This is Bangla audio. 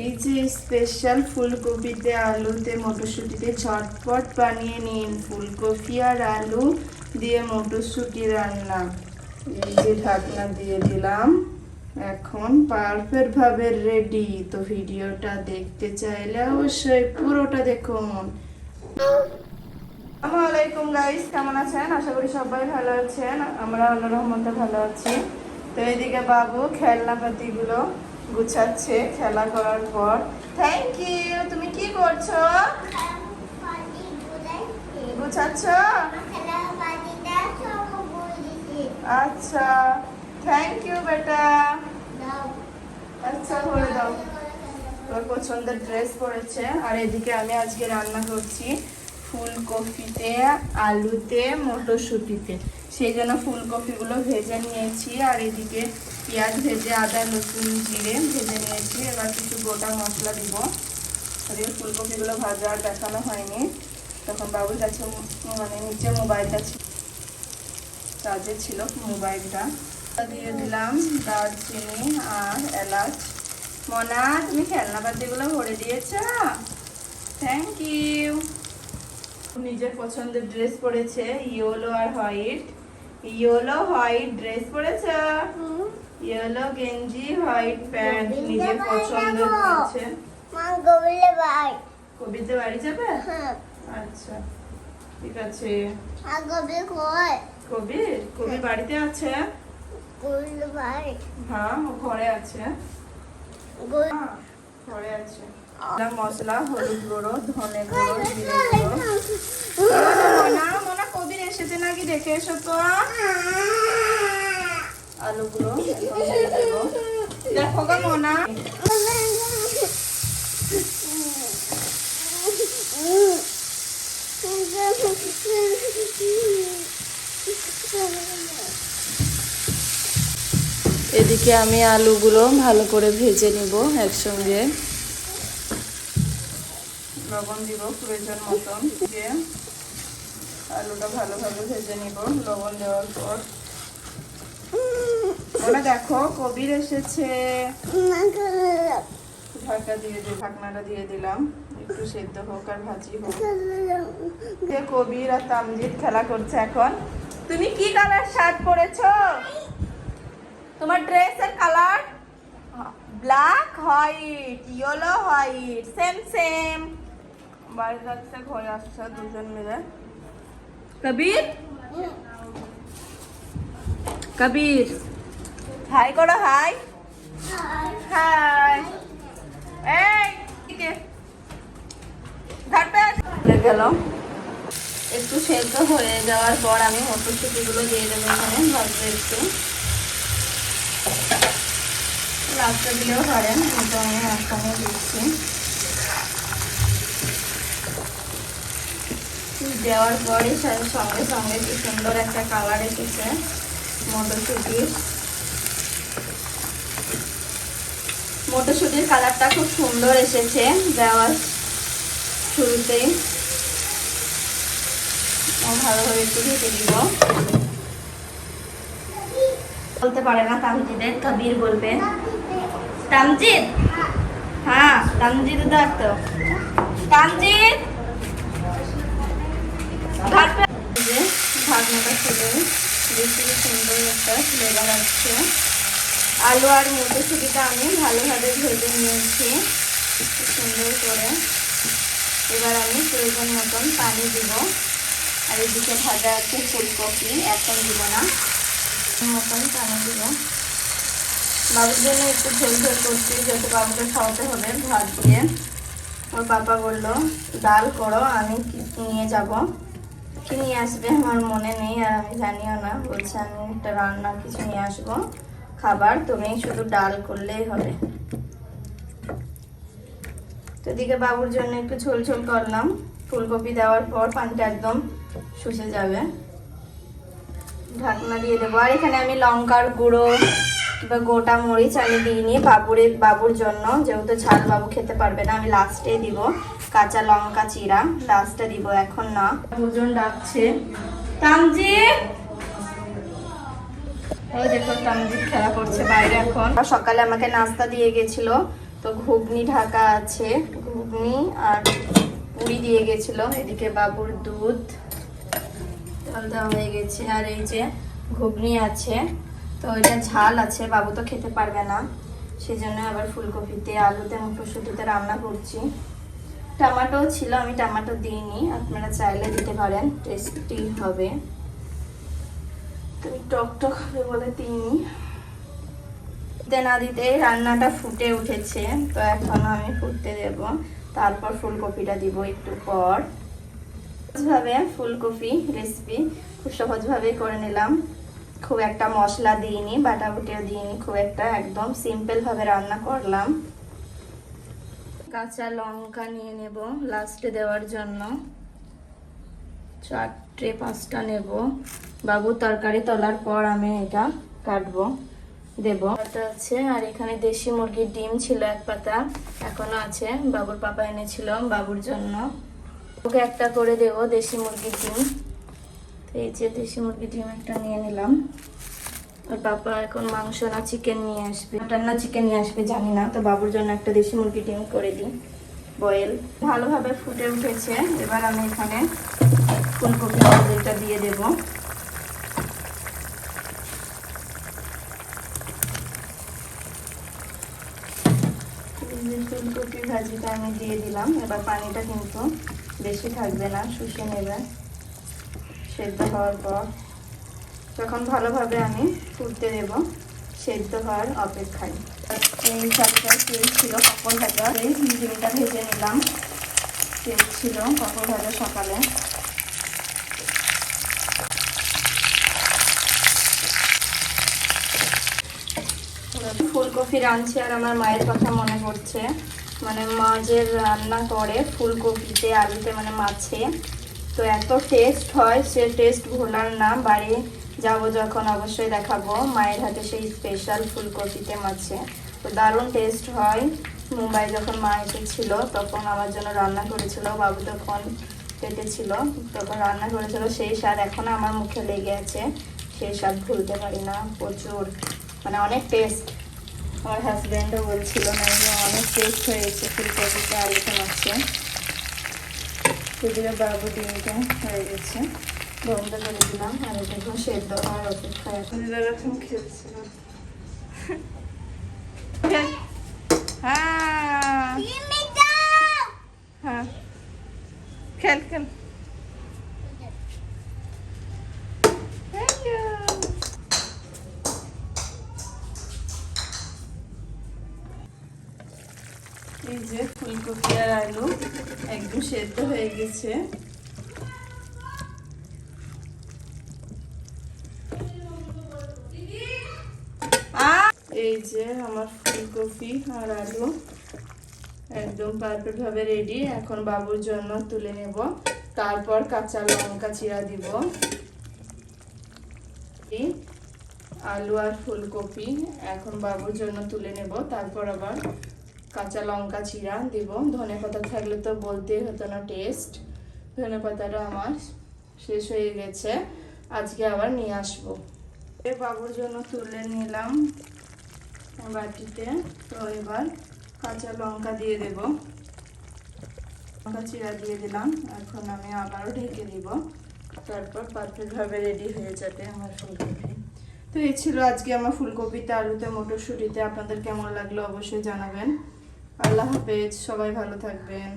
এই যে স্পেশাল ফুলকপিতে আলুতে মটরশুঁটিতে ঝটপট বানিয়ে নিন ফুলকপি আর আলু দিয়ে মটরশুঁটি রান্না। এই যে ঢাকনা দিয়ে দিলাম, এখন পারফেক্ট ভাবে রেডি। তো ভিডিওটা দেখতে চাইলে অবশ্যই পুরোটা দেখুন। আসসালামু আলাইকুম গাইস, কেমন আছেন? আশা করি সবাই ভালো আছেন। আমরা আল্লাহর রহমতে ভালো আছি। তো এইদিকে বাবু খেলনাপাতিগুলো গুছাচ্ছে খেলা করার পর। Thank you. তুমি কি করছো? গুছাচ্ছ? আচ্ছা, থ্যাংক ইউ বেটা। আচ্ছা করে দাও। তোর পছন্দের ড্রেস পরেছে। আর এদিকে আমি আজকে রান্না করছি ফুলকপিতে আলুতে মটরশুঁটিতে। সেই জন্য ফুলকপিগুলো ভেজে নিয়েছি, আর এদিকে পেঁয়াজ ভেজে আদা রসুন জিরে ভেজে নিয়েছি। এবার কিছু গোটা মশলা দিব। এদিকে ফুলকপিগুলো ভাজা আর দেখানো হয়নি, তখন বাবুর কাছে মানে নিচে মোবাইলটা চার্জে ছিল মোবাইলটা। দিয়ে দিলাম দারচিনি আর এলাচ। মনা, তুমি খেলনাপাতিগুলো ভরে দিয়েছ, থ্যাংক ইউ। নিজের পছন্দের ড্রেস পরেছে, ইয়েলো আর হোয়াইট। ইয়েলো হোয়াইট ড্রেস পরেছে, ইয়েলো গেঞ্জি হোয়াইট প্যান্ট নিজের পছন্দের পরেছে। কবিতে বাড়ি যাবে? আচ্ছা ঠিক আছে। কবি বাড়িতে আছে? হ্যাঁ, ঘরে আছে। ঘরে আছে। মশলা, হলুদ গুঁড়ো, ধনে গুঁড়ো, জিরে গুঁড়ো। মোনা কবির এসেছে নাকি দেখে এসো তো। আলুগুলো দেখো গো মোনা। এদিকে আমি আলুগুলো ভালো করে ভেজে নিব একসঙ্গে। লবণ দিব প্রয়োজন মতন। দিয়ে আলুটা ভালোভাবে ভেজে নিব লবণ দেওয়ার পর। ওরা দেখো কবির এসেছে। ঢাকা দিয়ে ঢাকনাটা দিয়ে দিলাম, একটু সেদ্ধ হোক আর ভাজি হোক। কবির আর তামজিদ খেলা করছে এখন। তুমি কি কালার শার্ট পরেছো? তোমার ড্রেসের colour black white, yellow white, same same. বাড়ি যাচ্ছে, ঘরে আসছে দুজন মিলে। কবির, কবির হাই করো। High high. গেল একটু সেদ্ধ হয়ে যাওয়ার পর আমি মটরশুঁটিগুলো দিয়ে দেবো এখানে ভাজবো একটু। লাস্টে দিলেও পারেন, কিন্তু আমি একসঙ্গে দিচ্ছি। দেওয়ার পরে সঙ্গে সঙ্গে কি সুন্দর একটা কালার এসেছে মটরশুঁটির কালারটা খুব সুন্দর এসেছে দেওয়ার শুরুতেই। ভালোভাবে একটু ঢেকে দিব। বলতে পারে না তামজিদের, কবির বলবে। তামজিদ, হ্যাঁ তামজিদ তো। তামজিদ ঢাকনাটা খুলে বেশি সুন্দর একটা ফ্লেভার আসছে। আলু আর মটরশুঁটিটা আমি ভালোভাবে ভেজে নিয়েছি খুব সুন্দর করে। এবার আমি প্রয়োজন মতন পানি দিব। আর এদিকে ভাজা আছে ফুলকপি, এখন দিব না, মতন পানি দিব। বাবুর জন্য একটু ঝোল ঝোল করছি, যেহেতু বাবুকে খাওয়াতে হবে ভাত দিয়ে। ওর পাপা বললো ডাল করো, আমি নিয়ে যাব। কি নিয়ে আসবে আমার মনে নেই, আর আমি জানিও না। বলছে আমি একটা রান্নার কিছু নিয়ে আসবো খাবার, তুমি শুধু ডাল করলেই হবে। তো এদিকে বাবুর জন্য একটু ঝোল ঝোল করলাম। ফুলকপি দেওয়ার পর পানিটা একদম শুষে যাবে। ঢাকনা দিয়ে দেবো। আর এখানে আমি লঙ্কার গুঁড়ো বা গোটা মরিচ আমি দিইনি বাবুর জন্য, যেহেতু ঝাল বাবু খেতে পারবে না। আমি লাস্টে দিব কাঁচা লঙ্কা চিরা, লাস্টে দিব, এখন না। দুজন ডাকছে। তামজিদ, ও দেখো তামজিদ খেলা করছে বাইরে এখন। সকালে আমাকে নাস্তা দিয়ে গেছিল তো ঘুগনি ঢাকা আছে, ঘুগনি আর পুরি দিয়ে গেছিল। এদিকে বাবুর দুধ দেওয়া হয়ে গেছে, আর এই যে ঘুগনি আছে। তো এটা ঝাল আছে, বাবু তো খেতে পারবে না, সেই জন্য আবার ফুলকপিতে আলুতে মটরশুঁটিতে রান্না করছি। টমেটো ছিল, আমি টমেটো দিইনি, আপনারা চাইলে দিতে পারেন, টেস্টি হবে। তুমি টক টক হবে বলে দিইনি। দিতে না দিতে রান্নাটা ফুটে উঠেছে, তো এখন আমি ফুটতে দেব, তারপর ফুলকপিটা দিব একটু পর। সহজভাবে ফুলকপি রেসিপি খুব সহজভাবে করে নিলাম, খুব একটা মশলা দিইনি, বাটাবুটিও দিইনি, খুব একটা একদম সিম্পল ভাবে রান্না করলাম। কাঁচা লঙ্কা নিয়ে নেব লাস্টে দেওয়ার জন্য, 4-5টা নেব। বাবু তরকারি তোলার পর আমি এটা কাটবো দেব। আছে, আর এখানে দেশি মুরগির ডিম ছিল 1 পাতা, এখনো আছে, বাবুর পাপা এনেছিল বাবুর জন্য। ওকে একটা করে দেব দেশি মুরগির ডিম। এই যে দেশি মুরগির ডিম একটা নিয়ে নিলাম। আর পাপা এখন মাংস না চিকেন নিয়ে আসবে, মাটন না চিকেন নিয়ে আসবে জানি না, তো বাবুর জন্য একটা দেশি মুরগির ডিম করে দিই বয়েল। ভালোভাবে ফুটে উঠেছে, এবার আমি এখানে ফুলকপি আলুটা দিয়ে দেব। ফুলকপি ভাজিটা আমি দিয়ে দিলাম। এবার পানিটা কিন্তু বেশি থাকবে না, শুষে নেবে সেদ্ধ হওয়ার পর। তখন ভালোভাবে আমি ফুটতে দেব, সেদ্ধ হওয়ার অপেক্ষায়। এই সাথে তেল ছিল পাঁপড় ভাজা, এই ডিমটা ভেজে নিলাম। তেল ছিল পাঁপড় ভাজা সকালে। ফুলকপি রাঁধছি আর আমার মায়ের কথা মনে পড়ছে, মানে মা যে রান্না করে ফুলকপিতে আলুতে মানে মাছে, তো এত টেস্ট হয়, সে টেস্ট ভোলার না। বাড়ি যাব যখন অবশ্যই দেখাবো মায়ের হাতে সেই স্পেশাল ফুলকপিতে মাছে, তো দারুণ টেস্ট হয়। মুম্বাই যখন মা এসেছিল তখন আমার জন্য রান্না করেছিল, বাবু তখন পেটে ছিল, তখন রান্না করেছিল, সেই স্বাদ এখনো আমার মুখে লেগে আছে, সেই স্বাদ ভুলতে পারি না। প্রচুর মানে অনেক টেস্ট। আমার হাজব্যান্ডও বলছিল না যে অনেক টেস্ট হয়েছে ফুলকপিতে আলুতে মাছে। সেদিকে বাবু ডিমটা হয়ে গেছে, বন্ধ করে দিলাম, আর এটা এখন সেদ্ধ হওয়ার অপেক্ষায়। এখন এরকম খেলছিল। হ্যাঁ খেল খেল। এই যে ফুলকপি আর আলু একদম সেদ্ধ হয়ে গেছে। এই যে আমার ফুলকপি আর আলু একদম পারফেক্ট ভাবে রেডি। এখন বাবুর জন্য তুলে নেব, তারপর কাঁচা লঙ্কা চিরা দিব। আলু আর ফুলকপি এখন বাবুর জন্য তুলে নেব, তারপর আবার কাঁচা লঙ্কা চিরা দিব। ধনেপাতা থাকলে তো বলতেই হতো না, টেস্ট। ধনেপাতাটা আমার শেষ হয়ে গেছে, আজকে আবার নিয়ে আসবো। বাবুর জন্য তুলে নিলাম বাটিতে। তো এবার কাঁচা লঙ্কা দিয়ে দেব, লঙ্কা চিরা দিয়ে দিলাম। এখন আমি আবারও ঢেকে দিব, তারপর পারফেক্ট ভাবে রেডি হয়ে যাবে আমার ফুলকপি। তো এই ছিল আজকে আমার ফুলকপিতে আলুতে মটরশুঁটিতে। আপনাদের কেমন লাগলো অবশ্যই জানাবেন। আল্লাহ হাফেজ, সবাই ভালো থাকবেন।